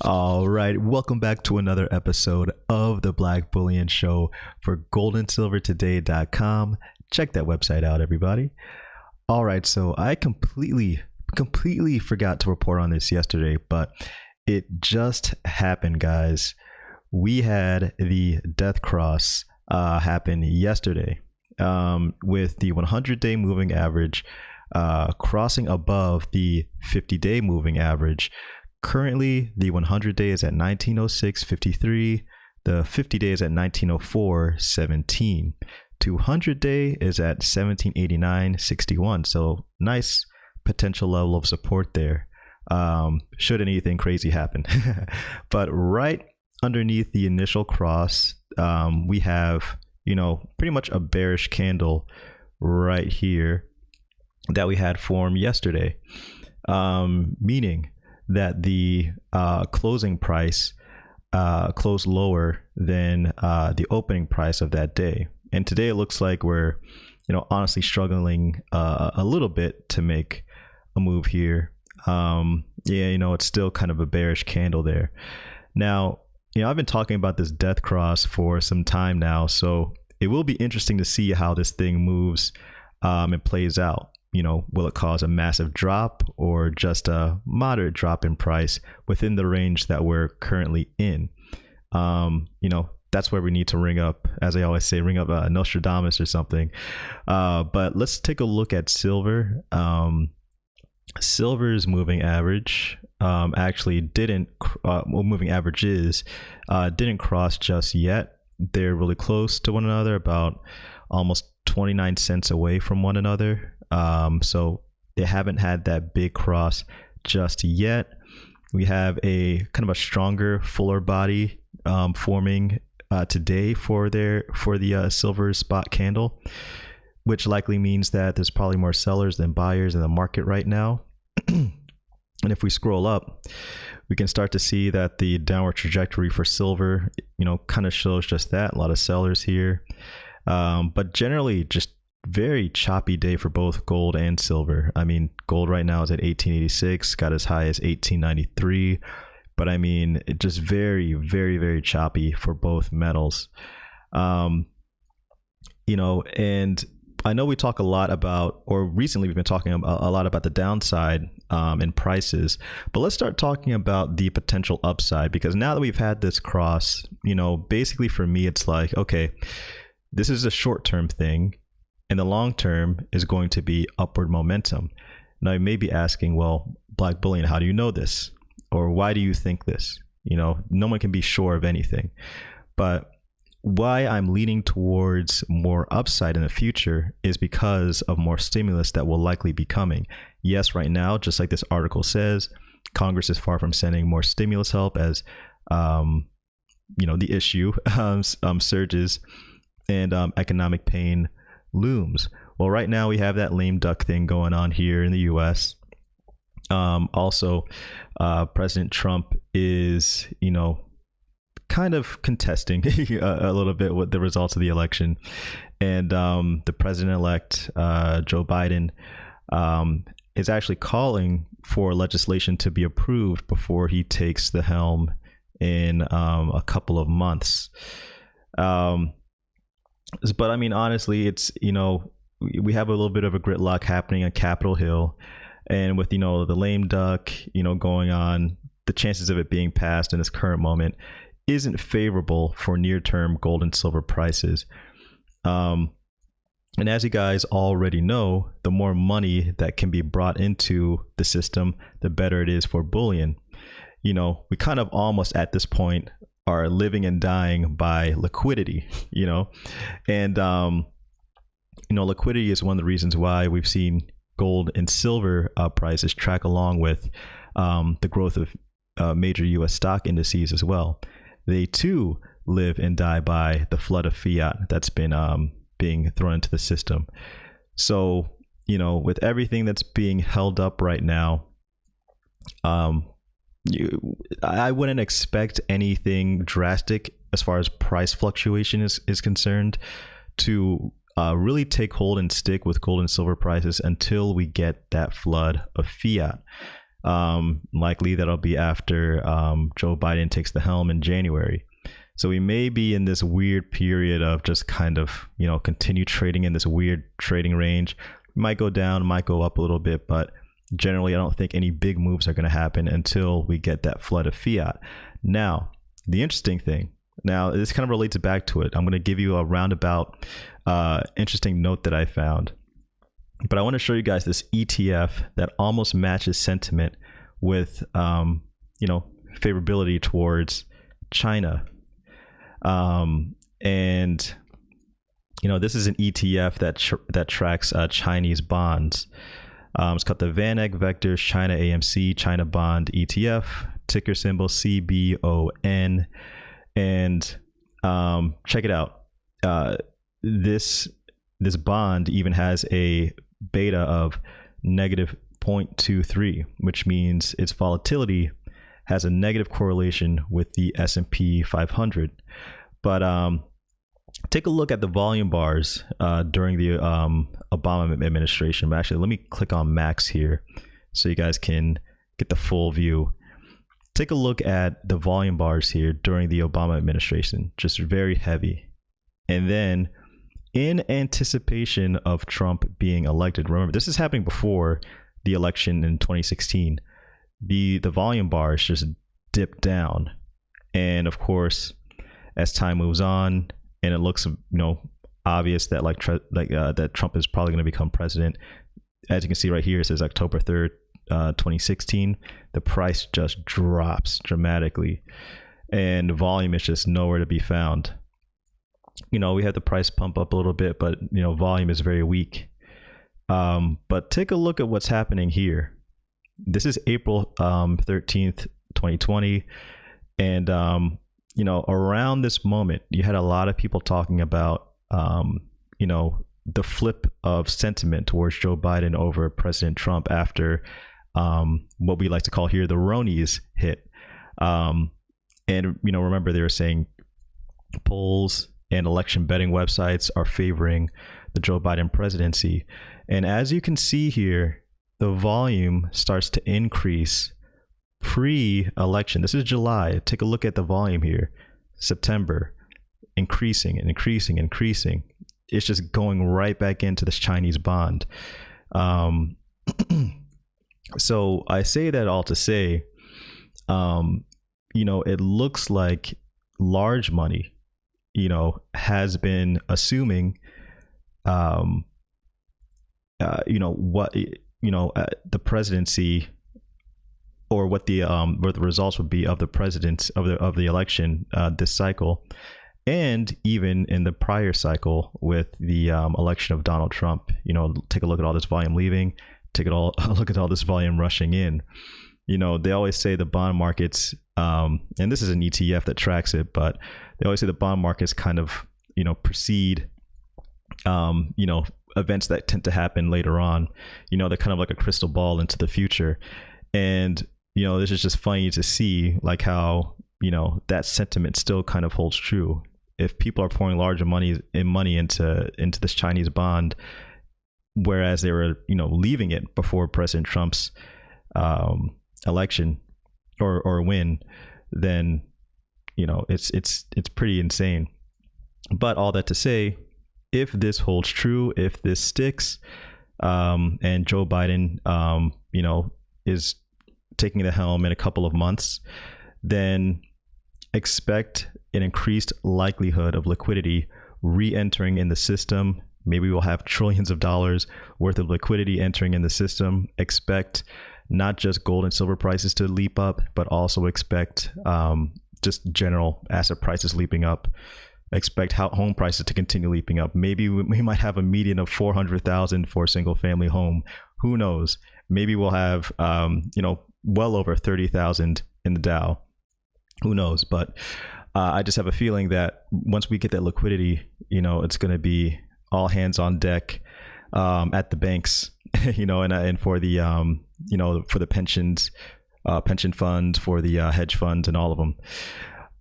All right, welcome back to another episode of the Black Bullion Show for goldandsilvertoday.com. Check that website out, everybody. All right, so I completely forgot to report on this yesterday, but it just happened, guys. We had the death cross happen yesterday with the 100-day moving average crossing above the 50-day moving average. Currently, the 100-day is at 1906.53. The 50-day is at 1904.17. 200-day is at 1789.61. So nice potential level of support there. Should anything crazy happen. But right underneath the initial cross, we have, pretty much a bearish candle right here that we had formed yesterday, meaning that the closing price closed lower than the opening price of that day. And today it looks like we're, honestly struggling a little bit to make a move here. It's still kind of a bearish candle there. Now, I've been talking about this death cross for some time now, so it will be interesting to see how this thing moves and plays out. Will it cause a massive drop or just a moderate drop in price within the range that we're currently in? That's where we need to ring up, as I always say, ring up Nostradamus or something. But let's take a look at silver. Silver's moving average actually didn't, moving averages didn't cross just yet. They're really close to one another, about almost 29 cents away from one another. So they haven't had that big cross just yet. We have a kind of a stronger, fuller body forming today for the silver spot candle, which likely means that there's probably more sellers than buyers in the market right now. And if we scroll up, we can start to see that the downward trajectory for silver, kind of shows just that. A lot of sellers here, but generally just very choppy day for both gold and silver. I mean, gold right now is at 1886, got as high as 1893, but I mean, it just very, very, very choppy for both metals. And I know we talk a lot about, or recently we've been talking a lot about the downside in prices, but let's start talking about the potential upside, because now that we've had this cross, basically for me, it's like, okay, this is a short-term thing. And the long term is going to be upward momentum. Now you may be asking, well, Black Bullion, how do you know this? Or why do you think this? No one can be sure of anything. But why I'm leaning towards more upside in the future is because of more stimulus that will likely be coming. Yes, right now, just like this article says, Congress is far from sending more stimulus help as, the issue surges and economic pain looms. Well, right now we have that lame duck thing going on here in the US. Also, President Trump is, kind of contesting a little bit with the results of the election. And the president-elect, Joe Biden, is actually calling for legislation to be approved before he takes the helm in a couple of months. But I mean, honestly, it's, we have a little bit of a gridlock happening on Capitol Hill, and with, the lame duck, going on, the chances of it being passed in this current moment isn't favorable for near-term gold and silver prices. And as you guys already know, the more money that can be brought into the system, the better it is for bullion. We kind of almost at this point are living and dying by liquidity, and liquidity is one of the reasons why we've seen gold and silver prices track along with the growth of major US stock indices as well. They too live and die by the flood of fiat that's been being thrown into the system. So, with everything that's being held up right now, I wouldn't expect anything drastic as far as price fluctuation is concerned to really take hold and stick with gold and silver prices until we get that flood of fiat. Likely that'll be after Joe Biden takes the helm in January. So we may be in this weird period of just kind of, continue trading in this weird trading range. Might go down, might go up a little bit, but generally I don't think any big moves are going to happen until we get that flood of fiat. Now, the interesting thing, this kind of relates back to it. I'm going to give you a roundabout interesting note that I found. But I want to show you guys this ETF that almost matches sentiment with, favorability towards China. This is an ETF that tracks Chinese bonds. It's called the VanEck Vectors China AMC China Bond ETF, ticker symbol CBON. And check it out. This bond even has a beta of negative 0.23, which means its volatility has a negative correlation with the S&P 500. But take a look at the volume bars during the Obama administration. Actually, let me click on Max here so you guys can get the full view. Take a look at the volume bars here during the Obama administration, just very heavy. And then in anticipation of Trump being elected, remember, this is happening before the election in 2016. The volume bars just dip down. And of course, as time moves on and it looks, obvious that that Trump is probably going to become president. As you can see right here, it says October 3rd, 2016. The price just drops dramatically and volume is just nowhere to be found. We had the price pump up a little bit, but volume is very weak. But take a look at what's happening here. This is April 13th, 2020. And, around this moment, you had a lot of people talking about, the flip of sentiment towards Joe Biden over President Trump after what we like to call here the Ronies hit. Remember they were saying polls and election betting websites are favoring the Joe Biden presidency. And as you can see here, the volume starts to increase pre-election. This is July. Take a look at the volume here. September, increasing and increasing and increasing. It's just going right back into this Chinese bond. So I say that all to say, it looks like large money, has been assuming, the presidency or what the results would be of the presidents of the election this cycle, and even in the prior cycle with the election of Donald Trump. Take a look at all this volume leaving. Take a look at all this volume rushing in. They always say the bond markets, and this is an ETF that tracks it, but they always say the bond markets kind of, precede, events that tend to happen later on. They're kind of like a crystal ball into the future. And, this is just funny to see like how, that sentiment still kind of holds true. If people are pouring larger money into this Chinese bond, whereas they were, leaving it before President Trump's election or win, then, it's pretty insane. But all that to say, if this holds true, if this sticks, and Joe Biden, is taking the helm in a couple of months, then expect an increased likelihood of liquidity re-entering in the system. Maybe we'll have trillions of dollars worth of liquidity entering in the system. Expect not just gold and silver prices to leap up, but also expect just general asset prices leaping up. Expect home prices to continue leaping up. Maybe we might have a median of 400,000 for a single family home. Who knows? Maybe we'll have, well over 30,000 in the Dow. Who knows? But I just have a feeling that once we get that liquidity, it's going to be all hands on deck at the banks, and for the, for the pensions, pension funds, for the hedge funds and all of them.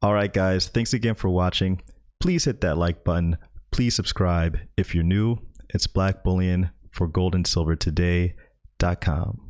All right, guys, thanks again for watching. Please hit that like button. Please subscribe if you're new. It's Black Bullion for goldandsilvertoday.com.